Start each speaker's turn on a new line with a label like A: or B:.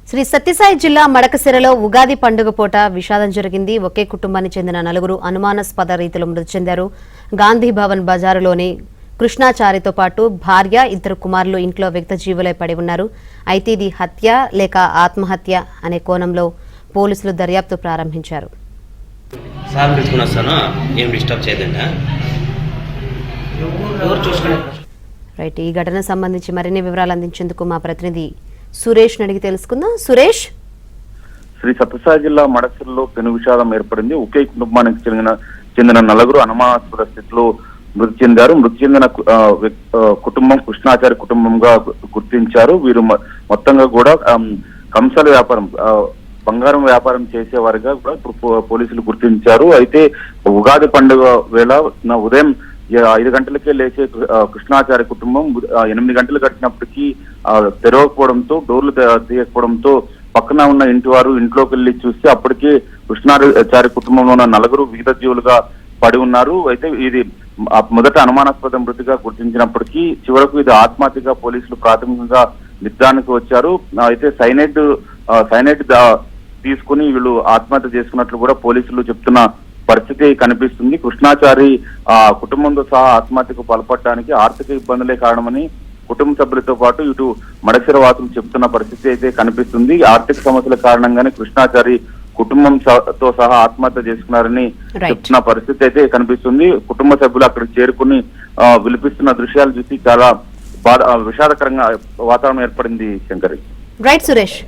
A: శ్రీ సత్యసాయి జిల్లా మడకశిరలో ఉగాది పండుగ పూట విషాదం జరిగింది. ఒకే కుటుంబానికి చెందిన నలుగురు అనుమానాస్పద రీతిలో మృతి చెందారు. గాంధీ భవన్ బజారులోని కృష్ణాచారితో పాటు భార్య, ఇద్దరు కుమారులు ఇంట్లో వ్యక్త జీవులై పడి ఉన్నారు. అయితే ఇది హత్య లేక ఆత్మహత్య అనే కోణంలో పోలీసులు దర్యాప్తు ప్రారంభించారు. రైట్, ఈ ఘటన సంబంధించి మరిన్ని వివరాలు అందించేందుకు మా ప్రతినిధి సురేష్ అడిగి తెలుసుకుందాం. సురేష్,
B: శ్రీ సత్యసాయి జిల్లా మడకశిరలో పెను విషాదం ఏర్పడింది. ఒకే కుటుంబానికి చెందిన నలుగురు అనుమానాస్పద స్థితిలో మృతి చెందారు. మృతి చెందిన కుటుంబం కృష్ణాచారి కుటుంబంగా గుర్తించారు. వీరు మొత్తంగా కూడా కంసాల వ్యాపారం, బంగారం వ్యాపారం చేసేవారిగా కూడా ఇప్పుడు పోలీసులు గుర్తించారు. అయితే ఉగాది పండుగ వేళ ఉదయం 5 గంటలకే లేచే కృష్ణాచారి కుటుంబం 8 గంటలు గడిచినప్పటికీ తెరవకపోవడంతో, డోర్లు తీయకపోవడంతో పక్కన ఉన్న ఇంటి వారు ఇంట్లోకి వెళ్లి చూస్తే అప్పటికే కృష్ణాచారి కుటుంబంలో ఉన్న నలుగురు వివిధ జీవులుగా పడి ఉన్నారు. అయితే ఇది మొదట అనుమానాస్పద మృతిగా గుర్తించినప్పటికీ చివరకు ఇది ఆత్మహత్యగా పోలీసులు ప్రాథమికంగా నిర్ధారణకు వచ్చారు. అయితే సైనైడ్ తీసుకుని వీళ్ళు ఆత్మహత్య చేసుకున్నట్లు కూడా పోలీసులు చెప్తున్న పరిస్థితి కనిపిస్తుంది. కృష్ణాచారి కుటుంబంతో సహా ఆత్మహత్యకు పాల్పడడానికి ఆర్థిక ఇబ్బందులే కారణమని కుటుంబ సభ్యులతో పాటు ఇటు మడకశిర వాసులు చెప్తున్న పరిస్థితి అయితే కనిపిస్తుంది. ఆర్థిక సమస్యల కారణంగానే కృష్ణాచారి కుటుంబంతో సహా ఆత్మహత్య చేసుకున్నారని చెప్తున్న పరిస్థితి అయితే కనిపిస్తుంది. కుటుంబ సభ్యులు అక్కడికి చేరుకుని విలిపిస్తున్న దృశ్యాలు చూసి చాలా విషాదకరంగా వాతావరణం ఏర్పడింది. శంకరి.
A: రైట్ సురేష్.